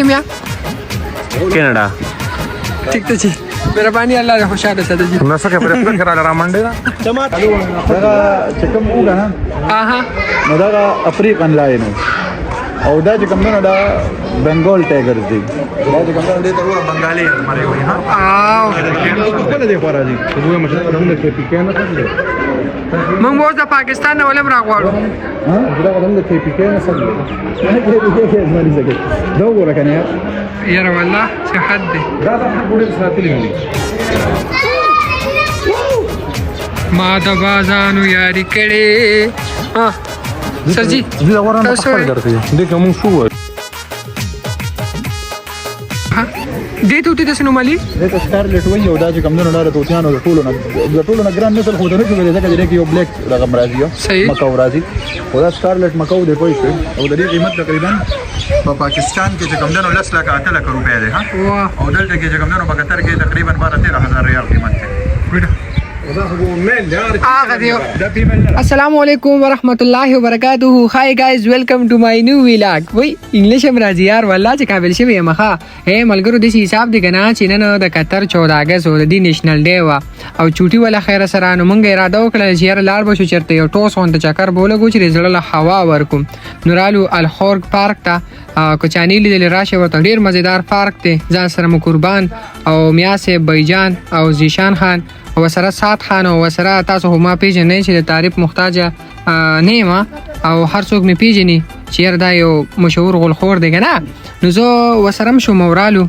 सकते हैं कनाडा ठीक तो जी मेहरबानी अल्लाह खुशाल साथ जी न सके पर करायला रामंडे ना daga cikin buga nan aha no daga african lion او دا چې کوم نه دا بنگال ټایګر دی دا چې کوم نه دی ته بنگالي مری وي ها او په دې خورا دي دوه مشهور هم د پی کې نه کړل موږ وځه پاکستان نه ولم راغواړو ها دا کوم د پی کې نه سره نه کې مری زګي دا وګوره کنه یاره والله چې حد دی دا د حق ډېر ساتلی دي ما د بازانو یاري کړي ها سر جی زه دا ورانه خپل درته دې کوم شو ها دې ته د سنومالي دا سکارلټ وي او دا چې کوم نه دا توتیانو د ټولو نه ګران نسل خو د نه جوړې ځکه چې یو بلیک رقم راځي مکو راځي او دا سکارلټ مکو دی پوي او د دې قیمت تقریبا په پاکستان کې چې کوم نه 10 لک 8 لک روپیا دی ها او دلته کې چې کوم نه په قطر کې تقریبا 12000 ریال قیمت دی السلام علیکم ورحمۃ اللہ وبرکاتہ ہائی گائز ویلکم ټو مای نیو ویلاګ وای انګلیش هم راځي یار والله چې قابل شوی مخه هي ملګرو د حساب دی کنه چې نن د قطر 14 اگست د نېشنل ډے وا او چوټي ولا خیر سره نو مونږ اراده وکړه چې یار لار بشو چرته یو ټوس وند چکر بولګو چې زړه هوا ورکوم نورالو الخورګ پارک ته کوچانی لیدل راشه ورته ډیر مزیدار پارک دی ځان سره مو قربان او میاسه بیجان او زیشان خان او سره سات خان او سره تاسو هم پیژنئ چې د تعریف محتاج نه ما او هر څوک می پیژني چې دا یو مشهور غلخور دی کنه نو زه وسرم شو مورالو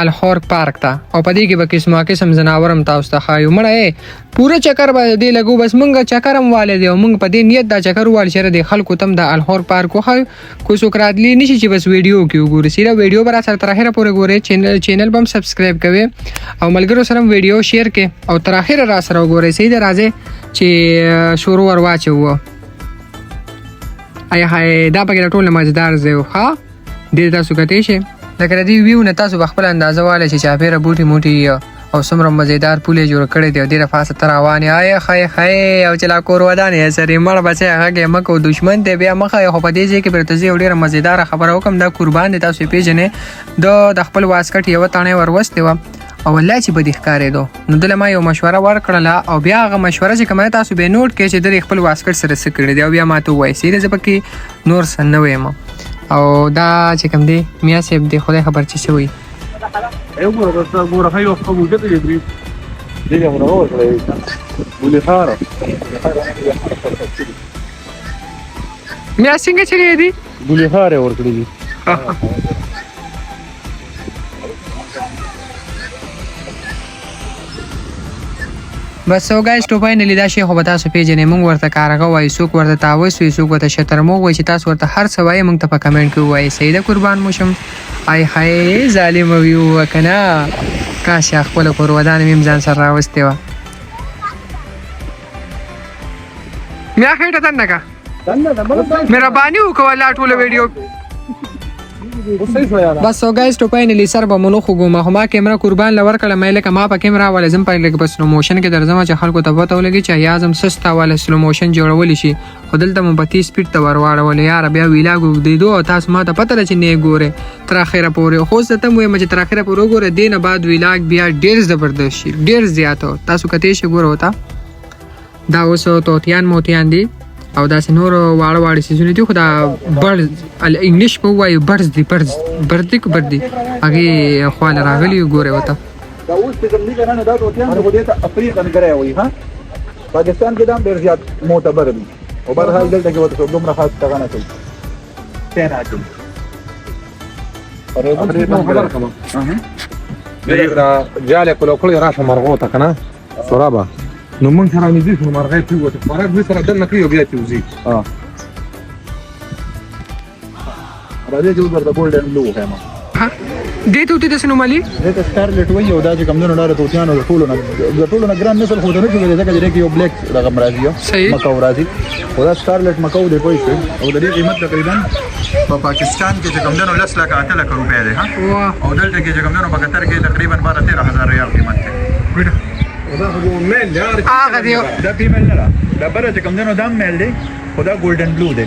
الخورګ پارک ته او په دې کې به قسمه قسم زناورم تاسو ته خایو مړه پوره چکر به دی لګو بس مونږه چکرم والے دی او مونږ په دې نیت دا چکر وال شر دی خلکو تم د الخورګ پارک خو کو سوکرادلی نشي چې بس ویډیو کې وګورئ سیده ویډیو بر سره تر اخره پورې ګورئ چینل بم سبسکرایب کوئ او ملګرو سره ویډیو شیر کې او تر اخره را سره وګورئ سیده راځي چې شروع ور واچو آی هاي دا پکې ټول مزدار زو ها دې تاسو کته شي لکه دې ویو نه تاسو خپل اندازه والے چې چاپیره بوټي موټي او سمره مزیدار پولې جوړ کړي دی ډیره فاسه تر روانه آی خای او چلا کور ودانې سره مړ بچي هغه مکو دشمن دی بیا مخه خو په دې کې برتزي ډیره مزیدار خبره وکم دا قربان دي تاسو پیژنې د خپل واسکټ یو تانه وروسته و او الله چې بده ښکارې دو نو دله ما یو مشوره ورکړله او بیا هغه مشوره چې کومه تاسو به نوٹ کې چې د خپل واسکټ سره سکړې دی او بیا ما ته وایي سیده زپکې نور سن نه وایم او دا چې کوم دی میا صاحب دی خدای خبر چې شوی یو ګوره خو یو خو ګټه دی دې غوړو ورته بولې خاره میا څنګه چلی دی بولې خاره ورکړي دي بس سو گایز ټوپای نه لیدا شي خو به تاسو پیژنې مونږ ورته کارغه وای څوک ورته تاوس وي څوک ورته شترموغ وای چې تاسو ورته هر څه وای مونږ ته په کمنټ کې وای سیده قربان موشم آی هاي ظالم ویو وکنه کاش خپل کور ودان میم ځان سره راوستي و میا خېټه تنګه مهرباني وکړه ټول ویډیو بس سو گایز ټوپای نه لیسر به مونږ خو ګوما ما کیمرا قربان لور کړه مې لکه ما په کیمرا ول زم په لګ بس سلو موشن کې درځم چې خلکو ته وته ولګي چې یازم سستا ول سلو موشن جوړول شي خدل ته مو 32 سپیډ ته ورواړول یار بیا ویلاګو دی دوه تاسو ما ته پته چې نه ګوره تر اخره پورې خو زه ته مې چې تر اخره پورې ګوره دینه بعد ویلاګ بیا ډیر زبردست شي ډیر زیات تاسو کته شي ګوره وتا دا اوسو توتیان موتیان دي او دا نور واړه واړه سيزونه دي خو دا برد انګلیش په وایي برز دي بردی هغه خواله راغلی ګوره وته دا اوس څنګه نه کنه دا توتیان د دې افریقا نه غره وي ها پاکستان کې دا ډیر زیات معتبر دي او بهر حال دلته کې وته دومره خاص څنګه نه کوي څنګه اچي خبر کما دا جاله کولو کړی راشه مرغوته کنه سورابا نو مونږ سره نږدې شو مرغۍ پیوته فرق به سره دنه کوي بیا تیوزي راځي چې ورته ګولډن بلو هم دې ته د سنومالي دې سکارلټ وي او دا چې کوم نه توتیانو د ټولو نه ګران نسل خو د نه جوړې ځکه چې یو بلیک رقم راځي مکو راځي او دا سکارلټ مکو دی پوي او د دې قیمت تقریبا په پاکستان کې چې کوم نه 10 لک 8 لک روپیا دی ها او دلته کې چې کوم نه په قطر کې تقریبا 12000 ریال قیمت دی دا خو میل دی هغه دی دا فیمیل نه ده دا بره چې کوم دی نو دا میل دی خو دا ګولډن بلو دی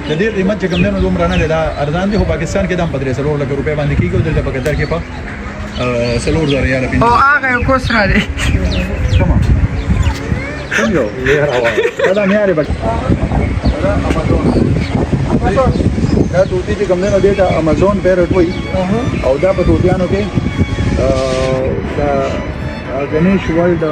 د دې قیمت چې کوم دی نو دومره نه دی دا ارزان دی خو پاکستان کې دا هم په 3 لکه روپۍ باندې کېږي او دلته په قطر کې په 4,000 ریاله او هغه یو کوسرا دی کوم یو دا معیاري بچ دا امازون دا توتی چې کوم دی نو دې ته امازون پیرټ وایي او دا په توتیانو کې دا غنیش ورلد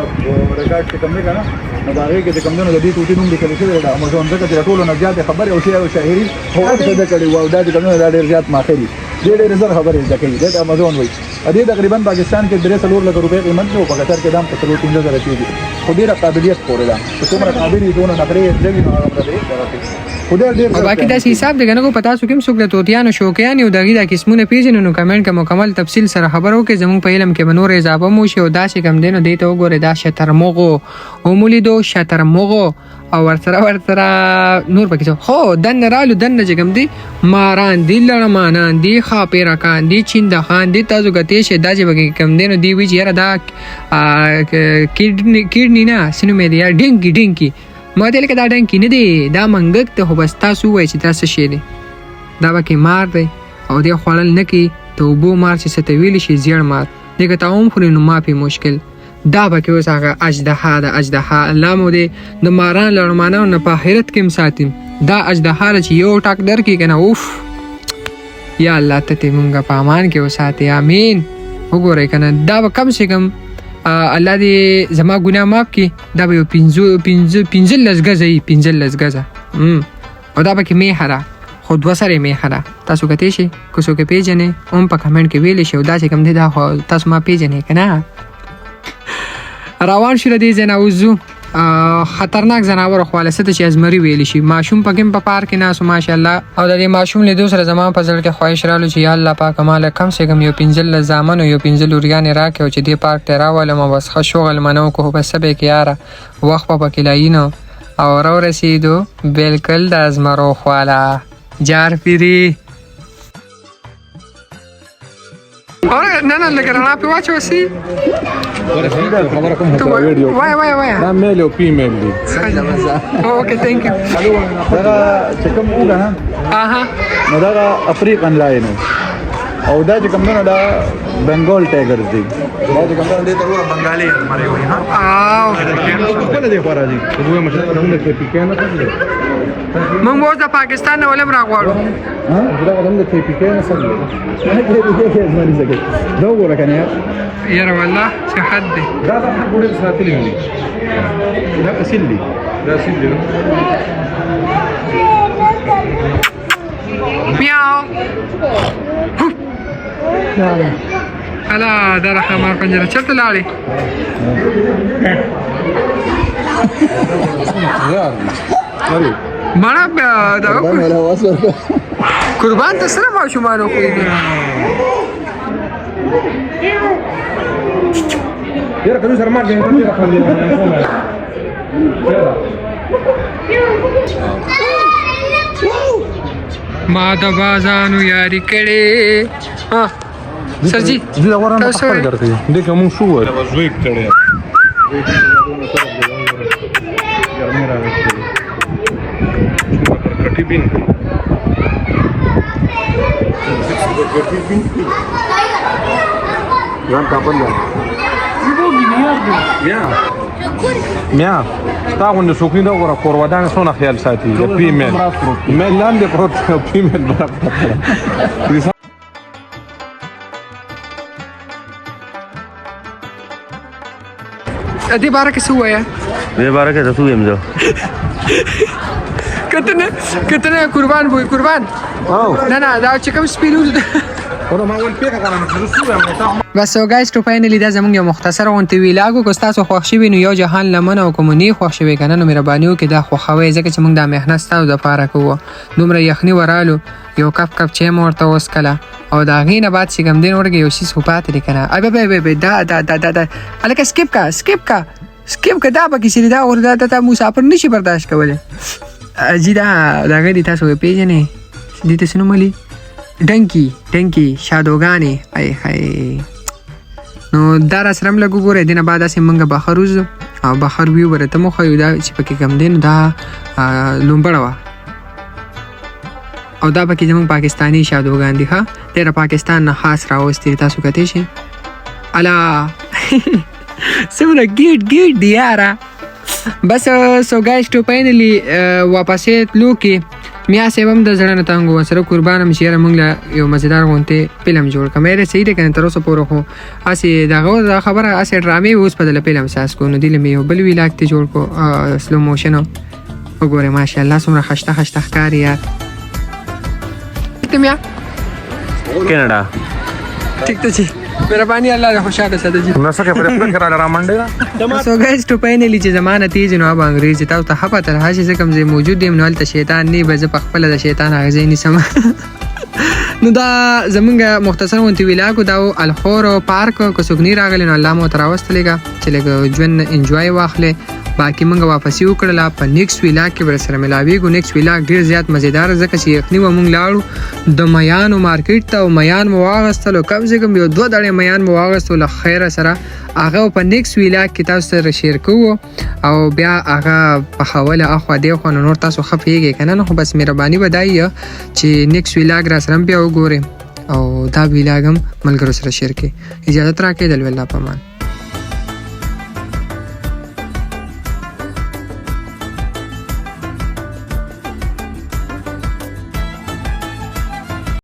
ریکارډ چې کوم دی که نه نو د هغې کې چې کوم دی نو د دې توتي نوم لیکل شوی دی د امازون ځکه چې د ټولو نه زیاتې خبرې او شعر او شاعري هغه څه زده کړي وو او دا چې کوم دی دا ډېر زیات ماهر دي ډېرې زر خبرې زده کوي دې ته امازون وایي دې تقریبا پاکستان کې 3 لکه روپۍ قیمت دی او په قطر کې دا هم په 3,000 کېږي خو ډېره قابلیت پورې ده چې څومره قابل وي دونه نقرې یې لږ وي نو هغه به دې خو ډېر او باقي داسې حساب دی که نه کو پتا سو کوم څوک د توتیانو شوقیان یو د هغې دا قسمونه پېژنو نو کمنټ کې مکمل تفصیل سره خبر وکړئ زموږ په علم کې به نور اضافه مو شي او داسې کم دی نو دې ته وګورئ دا شترمغو ومو لیدو شترمغو او ورسره نور پکې څه هو دننه رالو دننه چې کوم دي ماران دي لړمانان دي ښاپېرکان دي چیندخان دي تاسو کتې شئ دا چې پکې کوم دی نو دوی وایي چې یاره دا کیډني نه څه نوم یې دی یار ډینکي ما ته لکه دا ډنکي نه دی دا منګک ته خو بس تاسو ووایئ چې دا څه شی دی دا پکې مار دی او دی خوړل نه کوي د اوبو مار چې څه ته ویلی شي زیړ مار دی که تا هم خوري نو ما پې مشکل دا پکې اوس هغه اژدها ده اژدها الله مو دی د ماران لړمانانو نه په آخرت کې هم ساتي دا اژدها ده چې یو ټاک درکړي که نه اوف یا الله ته دې مونږ په امان کې وساتې امین وګورئ که نه دا به کم سے کم الله دې زما ګناه معاف کړي دا به یو 15 ګزه وي 15 ګزه او دا پکې میخه ده خو 2 سره میخه ده تاسو کتلی شئ که څوک یې پېژنئ هم په کمنټ کې ویلی شئ او دا چې کوم دی دا خو تاسو ما پېژنئ که نه روان شو د دې ځای نه وځو خطرناک ځناور خو هله څه ته چې ازمري ویلی شي ماشوم پکې هم په پارک کې ناست و ماشاءالله او د دې ماشوم لیدو سره زما په زړه کې خواهش رالو چې یا الله پاکه ماله کم سے کم یو 15 زامن او یو 15 لوریانې راکړې او چې دې پارک ته یې راولم بس ښه شغل منه وکړو خو بس څه به یې کې یاره وخت به پکې لایینو او راورسېدو بلکل د ازمرو خواله جار پیري نه لکه رڼا پې واچوسي خبره کوم ویډیو وایه دا میل او فیمیل دی اوکې تھینک یو دغه چې کوم اوږه نه نو دغه افریقن لاین او دا چې کوم نه دا بنګال ټایګرز دی دا چې کوم نه دی ته وګوره بنګالي مری وي ها خپل دی خو راځي دوی مشهور هم کې پیکه نه کوي موږ اوس د پاکستان نه ولې راغواړو دا هم د پیکه نه سره نه کې زمري زګي دا وګوره کنه یاره والله چې حد دی دا د ګوډه ساتلې دي دا اصل دی دا سیدي میاو الا دا راخه مار پنجره چرته لاړې مانا دا قربان ته سره ماشومان وکړي یاره کله سره ما دې راخلې ما د بازانو یاری کړي ها سرجی دا ورانه خبر درته دې کوم شو دا وزوي کړي کټي بین ځان کاپل میا تا غونډه سوکینه دا وګوره کورودان څونه خیال ساتي د فیمیل میل لاندې پروت فیمیل برابر دې باره کې څه ووایه دې باره کې څه ووایم زه کته نه قربان بوی قربان نه دا چې کوم سپیلو بس سو گایز تو فاینلی دا زمونږ یو مختصر غونډه ویلاګو کو تاسو خوښ شوی نو یو جهان لمن او کومونی خوښ شوی کنه نو مهرباني وکړئ دا خوښوي ځکه چې موږ د مهنت تاسو د پاره کوو دومره یخني ورالو یو کپ چای مورته اوس کله او دا غینه بعد چې کوم دین ورګي یو شی صفات لیکنه ای به دا الکه سکیپ کا دا پکې سری دا اور دا مسافر نشي برداشت کوله اجي دا غړي تاسو پیژنې دې تاسو نو ملي ډنکی شادوګانی ای هاي نو دا را سره هم لږ وګورئ دې نه بعد هسې موږ بهر وځو او بهر ویو به راته مو ښیو دا چې پکې کوم دی نو دا لومبړه وه او دا پکې زموږ پاکستاني شادوګان دي ښه ډېره پاکستان نه خاص راوستې تاسو کتی شئ الا څومره ګیټ دی یاره بس سو گایز ټو فاینلی واپسې تلو کې میا صاحب هم د زړه نه تنګ و سره قربان هم چې یاره موږ له یو مزېدار غونتې فلم جوړ کړم یاره صحیح دی که نه تر اوسه پورې خو هسې دغه دا خبره هسې ډرامې اوس په دله فلم ساز کړو نو دې له مې یو بل ویلاګ ته جوړ کړو سلو موشن وګورئ ماشاءالله څومره خشته ښکاري یار میا کینیډا ٹھیک تو جی مهرباني الله دې خوشاله ساته جی نو څه خبره پر را منډه سو گایز ټو فاینلی چې زمانه تیز نو اب انګریزي تاسو ته خبره تر هغه چې کوم ځای موجود یم نو هلته شیطان نه به زه په خپله د شیطان هغه ځای نیسم نو دا زمونږ مختصر غونتې ویلاګ دا الخور پارک که څوک نه راغلی نو الله مو ته راوستلېږه چې لږ ژوند انجوای واخلې باقي موږ واپسې وکړله په نیکسټ ویلاګ کې به سره ملاویږو نیکسټ ویلاګ ډېر زیات مزېدار ځکه چې یخني به موږ لاړو د میانو مارکیټ ته او میان مو واغېستلو کم سے کم یو 2 دړې میان مو واغېستو له خیره سره هغه په نیکسټ ویلاګ کې تاسو سره شیر کوو او بیا هغه پخوله اخوا دېخوا نو نور تاسو ښه پوهېږئ که نه نو خو بس مهرباني به دا یي چې نیکسټ ویلاګ را سره هم بیا وګورئ او دا ویلاګ هم ملګرو سره شیر کړئ اجازت راکړئ د الله په امان